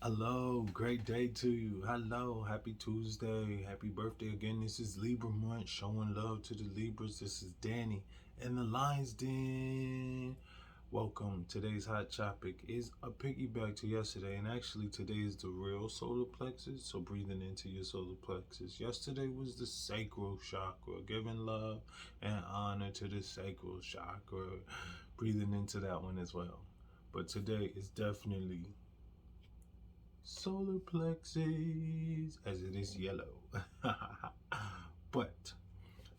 Hello, great day to you. Hello, happy Tuesday. Happy birthday again. This is Libra month, showing love to the Libras. This is Danny in the Lion's Den. Welcome. Today's hot topic is a piggyback to yesterday, and actually today is the real solar plexus. So breathing into your solar plexus. Yesterday was the sacral chakra, giving love and honor to the sacral chakra. Breathing into that one as well. But today is definitely solar plexus, as it is yellow. But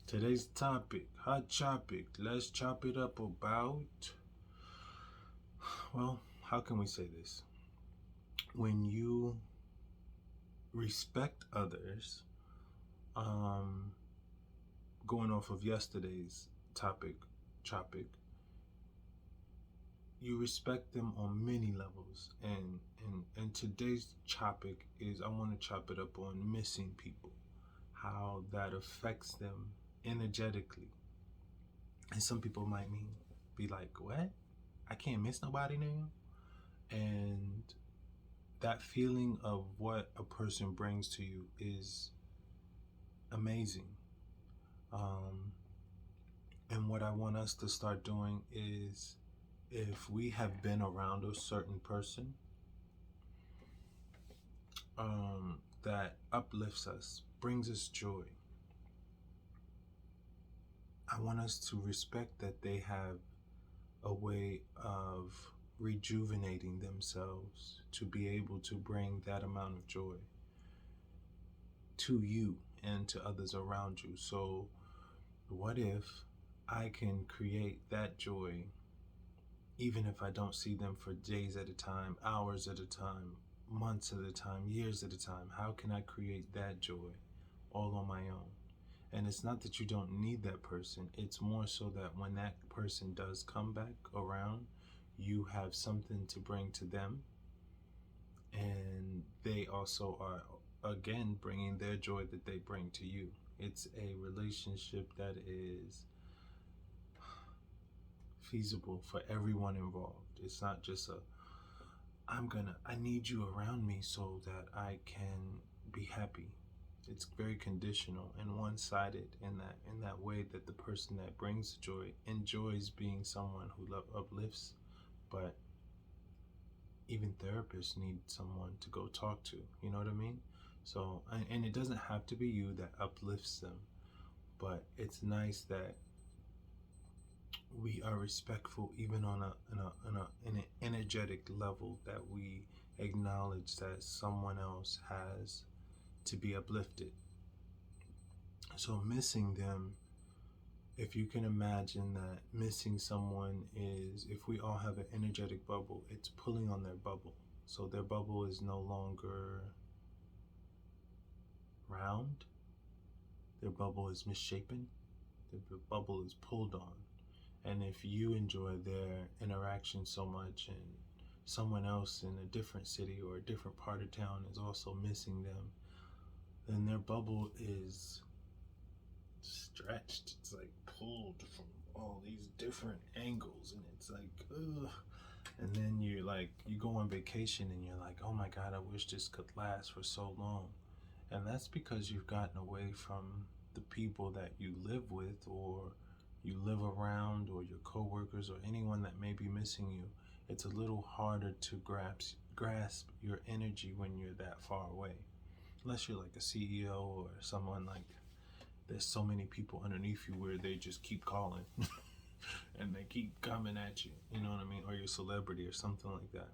today's topic, hot topic, let's chop it up about, well, how can we say this? When you respect others, um, going off of yesterday's topic, you respect them on many levels, and today's topic is, I want to chop it up on missing people, how that affects them energetically. And some people might be like, what? I can't miss nobody now? And that feeling of what a person brings to you is amazing. And what I want us to start doing is, if we have been around a certain person that uplifts us, brings us joy, I want us to respect that they have a way of rejuvenating themselves to be able to bring that amount of joy to you and to others around you. So, what if I can create that joy, even if I don't see them for days at a time, hours at a time, months at a time, years at a time? How can I create that joy all on my own? And it's not that you don't need that person, it's more so that when that person does come back around, you have something to bring to them, and they also are, again, bringing their joy that they bring to you. It's a relationship that is feasible for everyone involved. It's not just I need you around me so that I can be happy. It's very conditional and one-sided in that way, that the person that brings joy enjoys being someone who uplifts. But even therapists need someone to go talk to. You know what I mean? So, and it doesn't have to be you that uplifts them, but it's nice that we are respectful, even on in an energetic level, that we acknowledge that someone else has to be uplifted. So missing them, if you can imagine that missing someone is, if we all have an energetic bubble, it's pulling on their bubble. So their bubble is no longer round, their bubble is misshapen, their bubble is pulled on. And if you enjoy their interaction so much, and someone else in a different city or a different part of town is also missing them, then their bubble is stretched. It's like pulled from all these different angles, and it's like, ugh. And then you go on vacation and you're like, oh my God, I wish this could last for so long. And that's because you've gotten away from the people that you live with, or you live around, or your coworkers, or anyone that may be missing you. It's a little harder to grasp your energy when you're that far away. Unless you're like a CEO or someone, like there's so many people underneath you where they just keep calling and they keep coming at you, you know what I mean? Or you're a celebrity or something like that.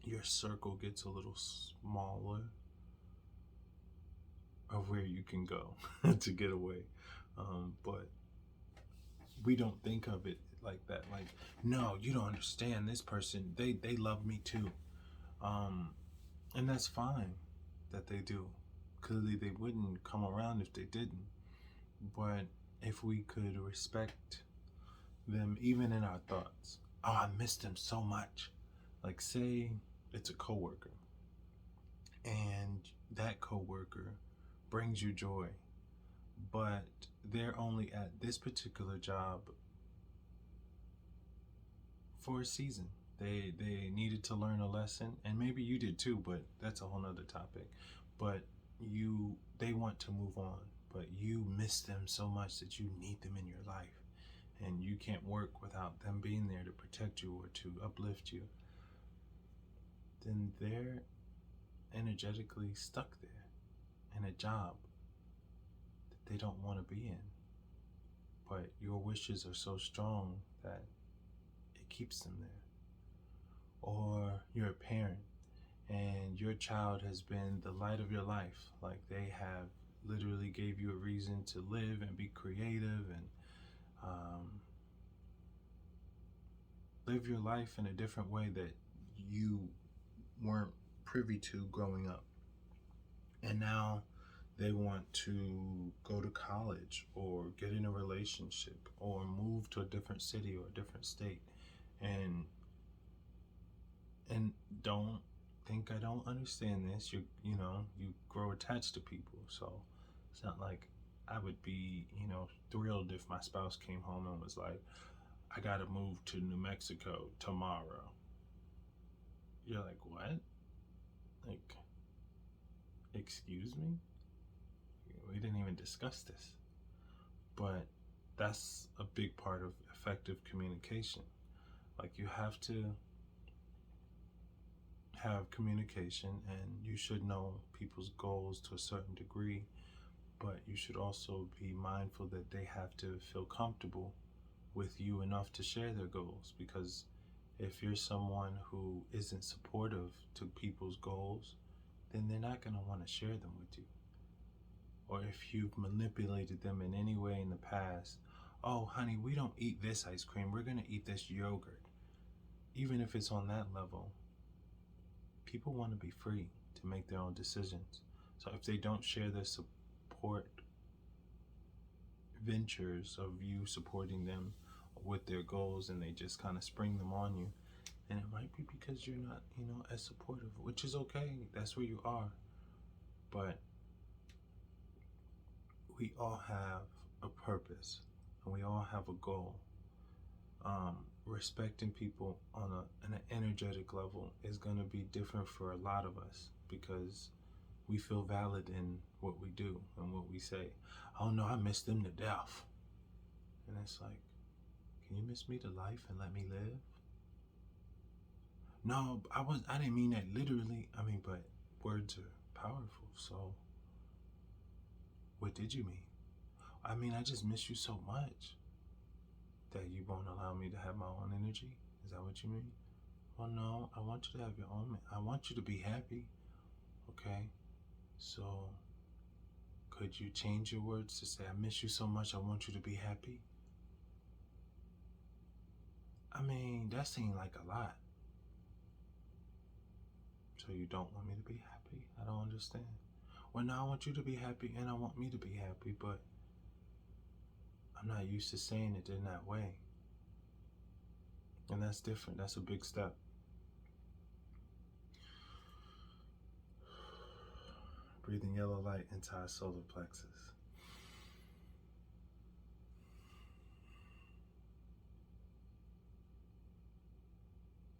Your circle gets a little smaller of where you can go to get away. But we don't think of it like that. Like, no, you don't understand. This person, they love me too. And that's fine that they do. Clearly, they wouldn't come around if they didn't. But if we could respect them, even in our thoughts, oh, I miss them so much. Like, say it's a coworker, and that coworker brings you joy, but they're only at this particular job for a season. They needed to learn a lesson, and maybe you did too, but that's a whole nother topic. But they want to move on, but you miss them so much that you need them in your life, and you can't work without them being there to protect you or to uplift you. Then they're energetically stuck there in a job that they don't want to be in. But your wishes are so strong that it keeps them there. Or you're a parent and your child has been the light of your life. Like they have literally gave you a reason to live and be creative and live your life in a different way that you weren't privy to growing up. And now they want to go to college or get in a relationship or move to a different city or a different state. And don't think I don't understand this. You grow attached to people. So it's not like I would be, thrilled if my spouse came home and was like, I gotta move to New Mexico tomorrow. You're like, what? Like, excuse me? We didn't even discuss this. But that's a big part of effective communication. Like, you have to have communication, and you should know people's goals to a certain degree, but you should also be mindful that they have to feel comfortable with you enough to share their goals. Because if you're someone who isn't supportive to people's goals, then they're not going to want to share them with you. Or if you've manipulated them in any way in the past, oh honey, we don't eat this ice cream, we're going to eat this yogurt. Even if it's on that level, people want to be free to make their own decisions. So if they don't share their support ventures of you supporting them with their goals, and they just kind of spring them on you, then it might be because you're not, as supportive, which is okay. That's where you are. But we all have a purpose and we all have a goal. Respecting people on an energetic level is going to be different for a lot of us, because we feel valid in what we do and what we say. Oh no, I miss them to death. And it's like, can you miss me to life and let me live? No, I didn't mean that literally. But words are powerful. So what did you mean? I just miss you so much that you won't allow me to have my own energy. Is that what you mean? Well, no, I want you to have your own. I want you to be happy. Okay? So could you change your words to say, I miss you so much, I want you to be happy? That seemed like a lot. So you don't want me to be happy? I don't understand. Well, now I want you to be happy and I want me to be happy, but I'm not used to saying it in that way. And that's different. That's a big step. Breathing yellow light into our solar plexus.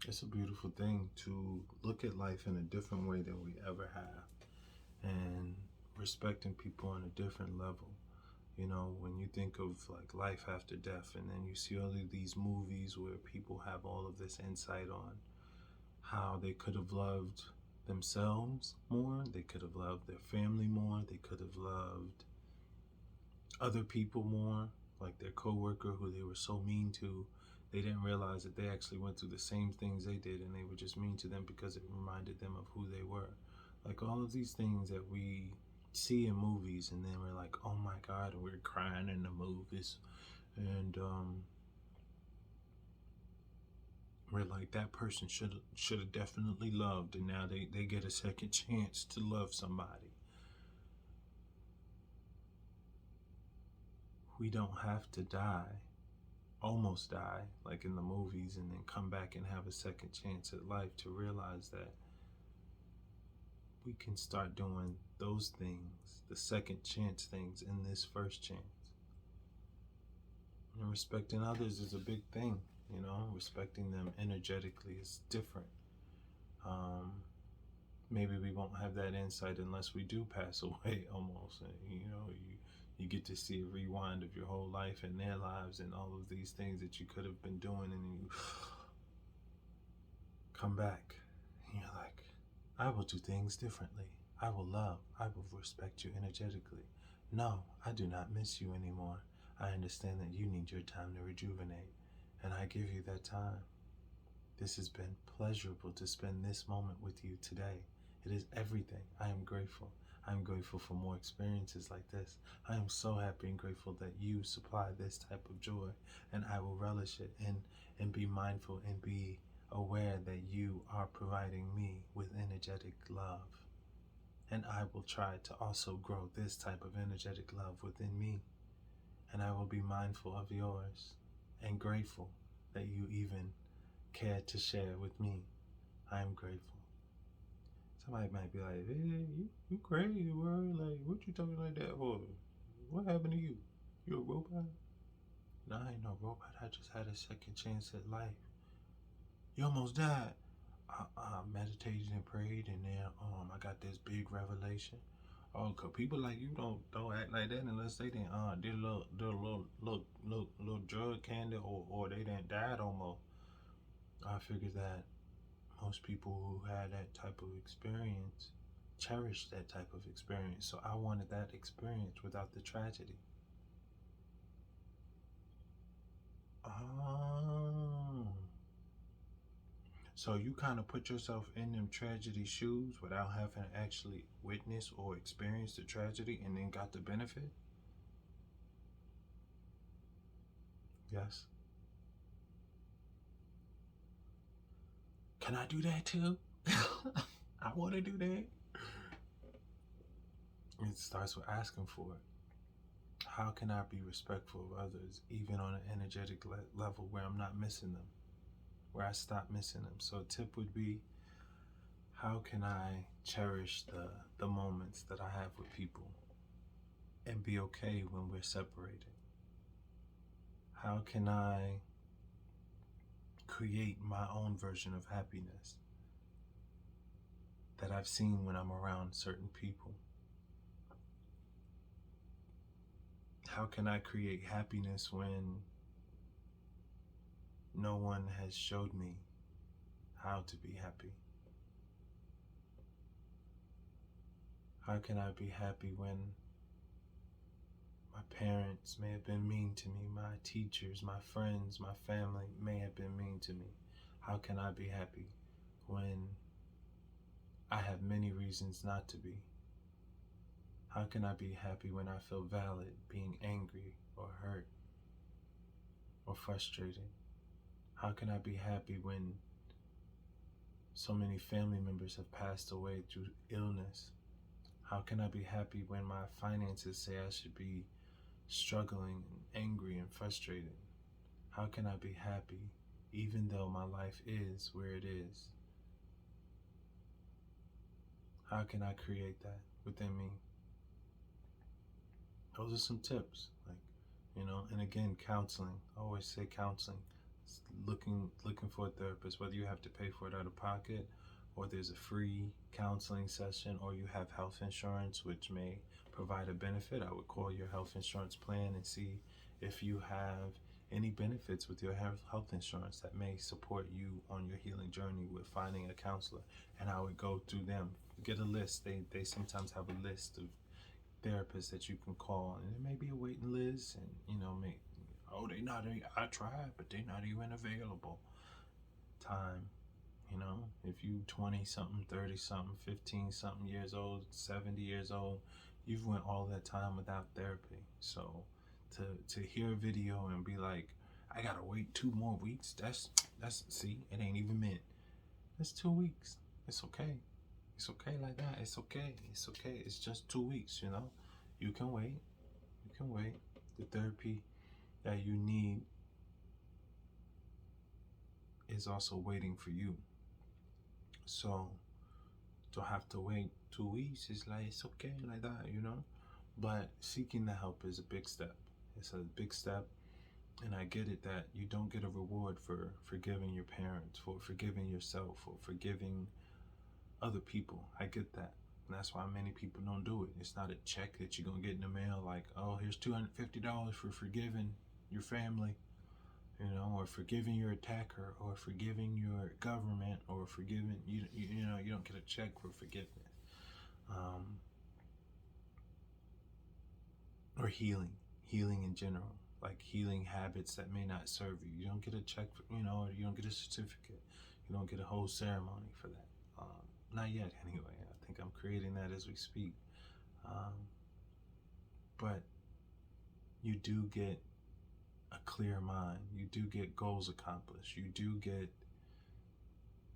It's a beautiful thing to look at life in a different way than we ever have, and respecting people on a different level. When you think of like life after death, and then you see all of these movies where people have all of this insight on how they could have loved themselves more, they could have loved their family more, they could have loved other people more, like their coworker who they were so mean to. They didn't realize that they actually went through the same things they did, and they were just mean to them because it reminded them of who they were. Like all of these things that we see in movies, and then we're like, oh my God, and we're crying in the movies, and we're like, that person should have definitely loved, and now they get a second chance to love somebody. We don't have to almost die like in the movies, and then come back and have a second chance at life to realize that we can start doing those things, the second chance things, in this first chance. And respecting others is a big thing. respecting them energetically is different. Um, Maybe we won't have that insight unless we do pass away almost. And, you get to see a rewind of your whole life and their lives and all of these things that you could have been doing, and you come back and you're like, I will do things differently. I will love. I will respect you energetically. No, I do not miss you anymore. I understand that you need your time to rejuvenate, and I give you that time. This has been pleasurable to spend this moment with you today. It is everything. I am grateful. I am grateful for more experiences like this. I am so happy and grateful that you supply this type of joy, and I will relish it and be mindful and be aware that you are providing me with energetic love. And I will try to also grow this type of energetic love within me. And I will be mindful of yours and grateful that you even care to share with me. I am grateful. Somebody might be like, hey, you crazy, bro. Like, what you talking like that for? What happened to you? You a robot? No, I ain't no robot. I just had a second chance at life. You almost died. I meditated and prayed, and then I got this big revelation. Oh, cause people like you don't act like that unless they didn't did a little drug candy, or they didn't died almost. I figured that most people who had that type of experience cherish that type of experience. So I wanted that experience without the tragedy. Oh. So you kind of put yourself in them tragedy shoes without having to actually witness or experience the tragedy and then got the benefit? Yes. Can I do that too? I want to do that. It starts with asking for it. How can I be respectful of others, even on an energetic level where I'm not missing them, where I stop missing them? So a tip would be, how can I cherish the moments that I have with people and be okay when we're separated? How can I create my own version of happiness that I've seen when I'm around certain people? How can I create happiness when no one has showed me how to be happy? How can I be happy when my parents may have been mean to me, my teachers, my friends, my family may have been mean to me? How can I be happy when I have many reasons not to be? How can I be happy when I feel valid being angry or hurt or frustrated? How can I be happy when so many family members have passed away through illness? How can I be happy when my finances say I should be struggling and angry and frustrated? How can I be happy even though my life is where it is? How can I create that within me? Those are some tips, and again, counseling. I always say counseling. It's looking for a therapist, whether you have to pay for it out of pocket, or there's a free counseling session, or you have health insurance, which may provide a benefit. I would call your health insurance plan and see if you have any benefits with your health insurance that may support you on your healing journey with finding a counselor. And I would go through them, get a list. They sometimes have a list of therapists that you can call, and there may be a waiting list, and they not, I tried, but they're not even available. Time, if you 20 something, 30 something, 15 something years old, 70 years old, you've went all that time without therapy. So to hear a video and be like, I gotta wait 2 more weeks, that's see, it ain't even meant. That's 2 weeks. It's okay. It's okay like that. It's okay. It's okay. It's just 2 weeks, You can wait. You can wait. The therapy that you need is also waiting for you. So don't have to wait 2 weeks. It's like, it's okay like that, But seeking the help is a big step. It's a big step. And I get it that you don't get a reward for forgiving your parents, for forgiving yourself, for forgiving other people. I get that. And that's why many people don't do it. It's not a check that you're going to get in the mail like, oh, here's $250 for forgiving your family, or forgiving your attacker, or forgiving your government, or forgiving, you don't get a check for forgiveness. Or healing in general, like healing habits that may not serve you. You don't get a check for, or you don't get a certificate. You don't get a whole ceremony for that. Not yet, anyway. I think I'm creating that as we speak. But you do get a clear mind. You do get goals accomplished. You do get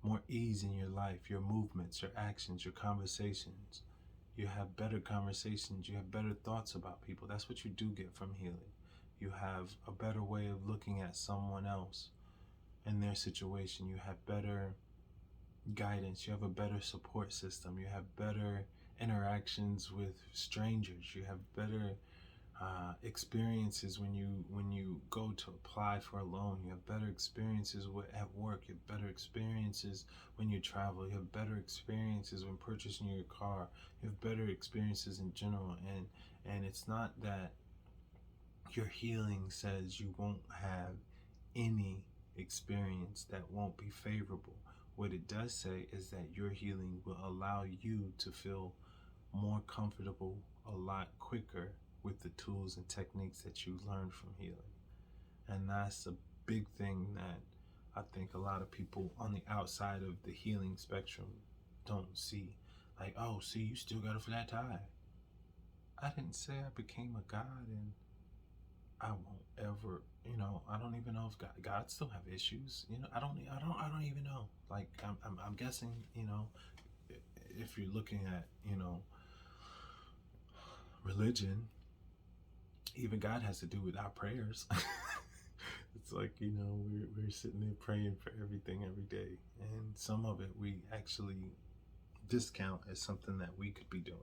more ease in your life, your movements, your actions, your conversations. You have better conversations. You have better thoughts about people. That's what you do get from healing. You have a better way of looking at someone else and their situation. You have better guidance. You have a better support system. You have better interactions with strangers. You have better experiences when you go to apply for a loan. You have better experiences at work. You have better experiences when you travel. You have better experiences when purchasing your car. You have better experiences in general. And it's not that your healing says you won't have any experience that won't be favorable. What it does say is that your healing will allow you to feel more comfortable a lot quicker with the tools and techniques that you learned from healing. And that's a big thing that I think a lot of people on the outside of the healing spectrum don't see. Like, oh, see, you still got a flat tire. I didn't say I became a God, and I won't ever, I don't even know if God still have issues. I don't even know. Like, I'm guessing, if you're looking at, religion, even God has to do with our prayers. It's like, we're sitting there praying for everything every day. And some of it we actually discount as something that we could be doing.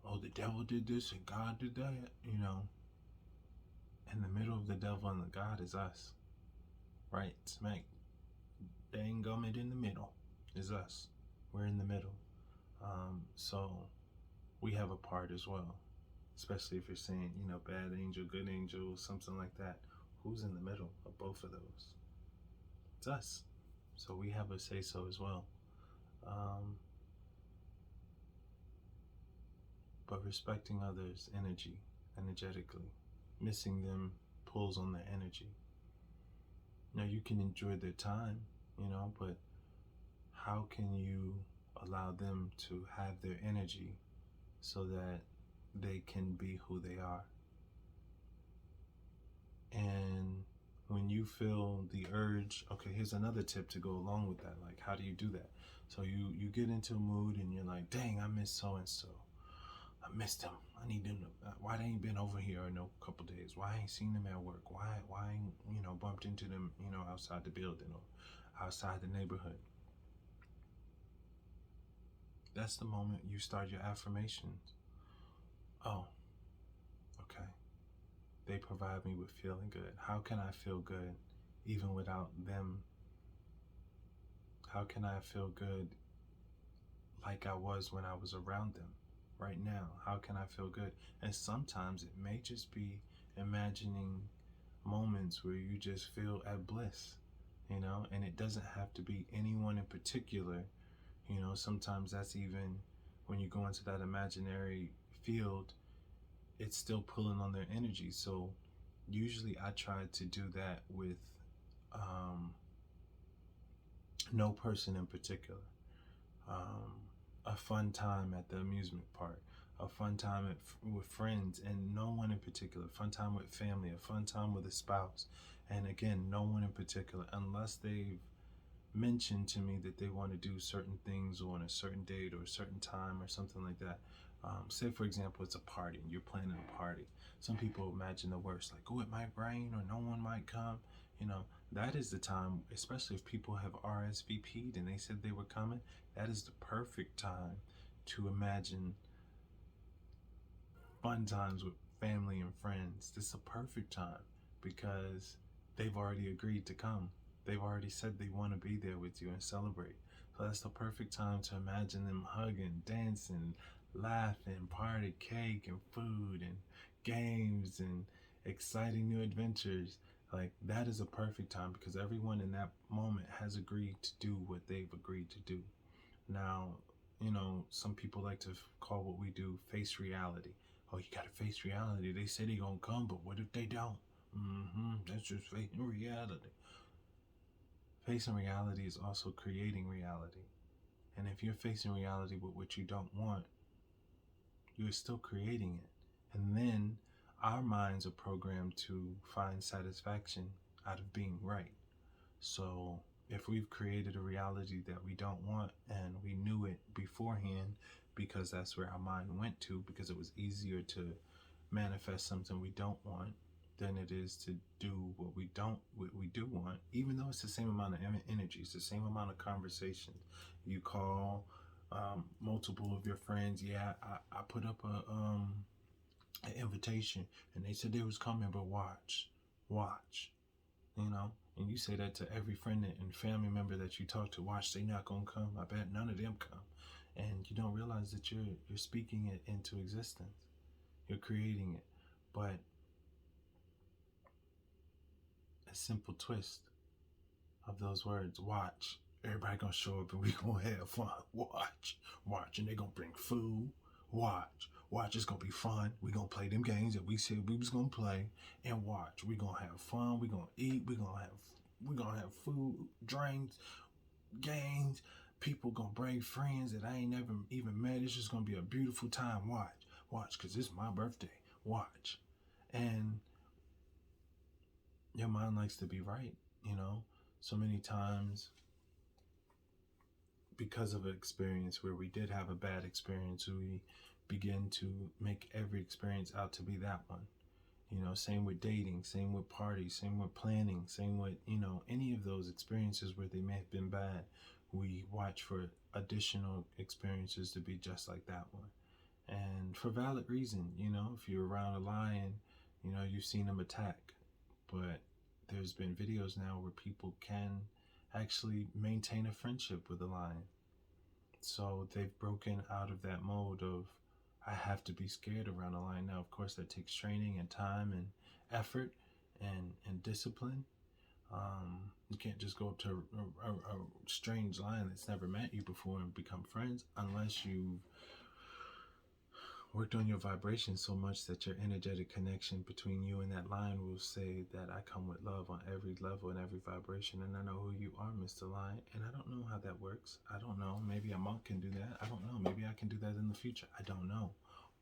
Oh, the devil did this and God did that, In the middle of the devil and the God is us. Right? Smack dang gummit in the middle is us. We're in the middle. So we have a part as well. Especially if you're saying, bad angel, good angel, something like that. Who's in the middle of both of those? It's us. So we have a say so as well. But respecting others' energetically, missing them pulls on their energy. Now you can enjoy their time, but how can you allow them to have their energy so that they can be who they are? And when you feel the urge, okay, here's another tip to go along with that. Like, how do you do that? So you get into a mood and you're like, dang, I miss so-and-so. I missed them. I need them to, why they ain't been over here in a couple days? Why I ain't seen them at work? Why I ain't, bumped into them, outside the building or outside the neighborhood? That's the moment you start your affirmations. Oh, okay. They provide me with feeling good. How can I feel good even without them? How can I feel good like I was when I was around them? Right now, how can I feel good? And sometimes it may just be imagining moments where you just feel at bliss, and it doesn't have to be anyone in particular. Sometimes that's even when you go into that imaginary field, it's still pulling on their energy. So usually I try to do that with no person in particular. A fun time at the amusement park, a fun time with friends, and no one in particular, fun time with family, a fun time with a spouse, and again, no one in particular, unless they've mentioned to me that they want to do certain things on a certain date or a certain time or something like that. Say, for example, it's a party and you're planning a party. Some people imagine the worst, like, oh, it might rain or no one might come. That is the time, especially if people have RSVP'd and they said they were coming, that is the perfect time to imagine fun times with family and friends, this is a perfect time because they've already agreed to come. They've already said they want to be there with you and celebrate. So that's the perfect time to imagine them hugging, dancing, laughing, party, cake and food and games and exciting new adventures. Like that is a perfect time because everyone in that moment has agreed to do what they've agreed to do. Now, some people like to call what we do face reality. Oh, you gotta face reality. They say they gonna come, but what if they don't? That's just facing reality. Facing reality is also creating reality. And if you're facing reality with what you don't want, you're still creating it. And then our minds are programmed to find satisfaction out of being right. So if we've created a reality that we don't want and we knew it beforehand because that's where our mind went to because it was easier to manifest something we don't want than it is to do what we do want, even though it's the same amount of energy, it's the same amount of conversation. You call multiple of your friends. Yeah, I put up an invitation and they said they was coming, but watch, and you say that to every friend and family member that you talk to. Watch, they not gonna come. I bet none of them come, and you don't realize that you're speaking it into existence. You're creating it, but a simple twist of those words. Watch. Everybody gonna show up and we gonna have fun. Watch, and they gonna bring food. Watch, it's gonna be fun. We gonna play them games that we said we was gonna play, and watch, we gonna have fun. We gonna eat. We gonna have food, drinks, games. People gonna bring friends that I ain't never even met. It's just gonna be a beautiful time. Watch, cause it's my birthday. Watch, and your mind likes to be right. So many times because of an experience where we did have a bad experience, we begin to make every experience out to be that one. Same with dating, same with parties, same with planning, same with, any of those experiences where they may have been bad. We watch for additional experiences to be just like that one. And for valid reason, if you're around a lion, you've seen them attack. But there's been videos now where people can actually maintain a friendship with a lion. So they've broken out of that mode of I have to be scared around a lion. Now, of course, that takes training and time and effort and discipline. You can't just go up to a strange lion that's never met you before and become friends unless you've worked on your vibration so much that your energetic connection between you and that lion will say that I come with love on every level and every vibration, and I know who you are, Mr. Lion. And I don't know how that works. I don't know. Maybe a monk can do that. I don't know. Maybe I can do that in the future. I don't know.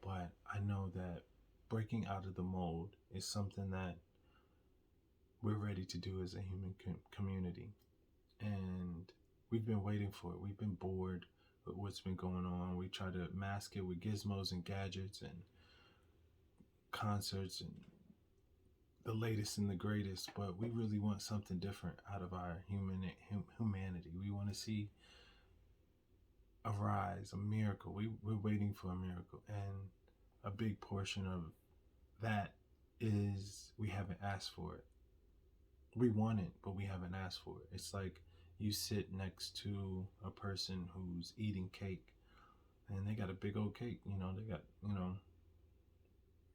But I know that breaking out of the mold is something that we're ready to do as a human community. And we've been waiting for it. We've been bored with what's been going on. We try to mask it with gizmos and gadgets and concerts and the latest and the greatest, but we really want something different out of our humanity. We want to see a rise, a miracle. We're waiting for a miracle, and a big portion of that is we haven't asked for it. We want it, but we haven't asked for it. It's like you sit next to a person who's eating cake and they got a big old cake. They got,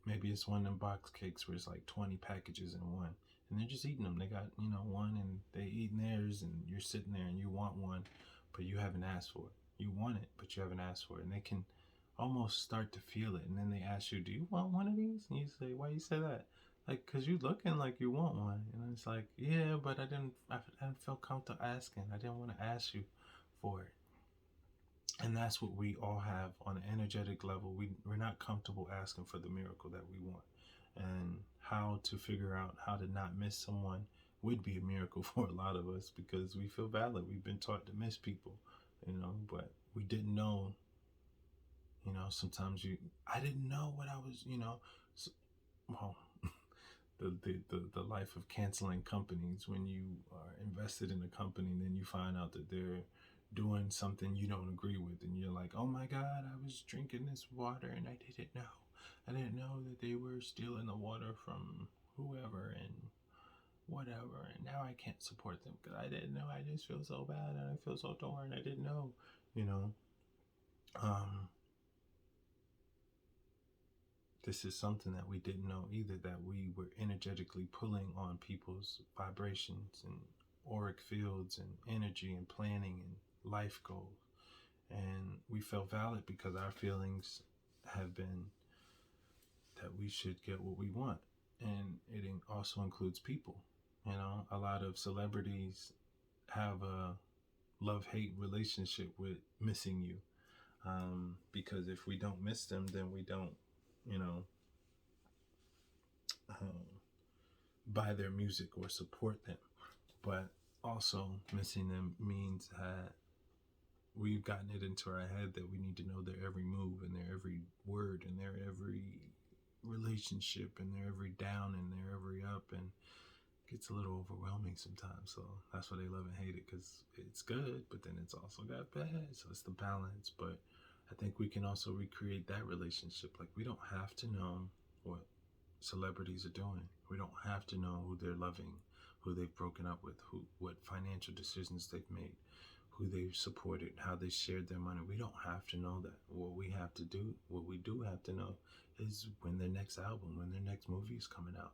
maybe it's one of them box cakes where it's like 20 packages in one. And they're just eating them. They got, one and they eating theirs and you're sitting there and you want one, but you haven't asked for it. You want it, but you haven't asked for it. And they can almost start to feel it. And then they ask you, do you want one of these? And you say, why you say that? Like, cause you looking like you want one, and it's like, yeah, but I didn't feel comfortable asking. I didn't want to ask you for it, and that's what we all have on an energetic level. We're not comfortable asking for the miracle that we want, and how to figure out how to not miss someone would be a miracle for a lot of us because we feel valid. We've been taught to miss people, but we didn't know. Sometimes I didn't know what I was, so, well. The life of canceling companies when you are invested in a company and then you find out that they're doing something you don't agree with, and you're like, oh my God, I was drinking this water and I didn't know. I didn't know that they were stealing the water from whoever and whatever, and now I can't support them because I didn't know. I just feel so bad and I feel so torn. I didn't know, you know. Um, this is something that we didn't know either, that we were energetically pulling on people's vibrations and auric fields and energy and planning and life goals. And we felt valid because our feelings have been that we should get what we want. And it also includes people. You know, a lot of celebrities have a love hate relationship with missing you. Because if we don't miss them, then we don't, you know, um, buy their music or support them. But also, missing them means that we've gotten it into our head that we need to know their every move and their every word and their every relationship and their every down and their every up, and it gets a little overwhelming sometimes. So that's why they love and hate it, because it's good, but then it's also got bad. So it's the balance. But I think we can also recreate that relationship. Like, we don't have to know what celebrities are doing. We don't have to know who they're loving, who they've broken up with, who what financial decisions they've made, who they've supported, how they shared their money. We don't have to know that. What we do have to know is when their next album, when their next movie is coming out.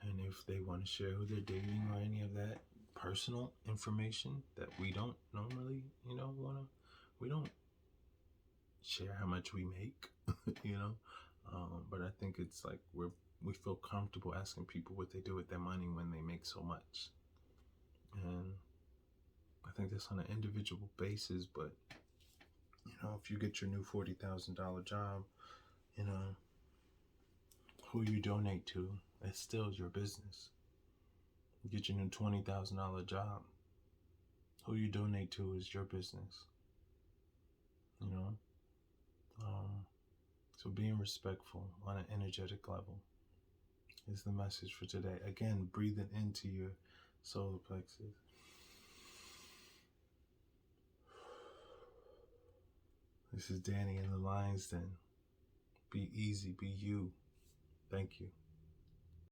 And if they want to share who they're dating or any of that personal information that we don't normally, we don't share how much we make, you know. But I think it's like we feel comfortable asking people what they do with their money when they make so much. And I think that's on an individual basis, but if you get your new $40,000 job, you know, who you donate to, it's still your business. You get your new $20,000 job, who you donate to is your business. You know, so being respectful on an energetic level is the message for today. Again, breathing into your solar plexus. This is Danny in the Lions Den. Be easy, be you. Thank you.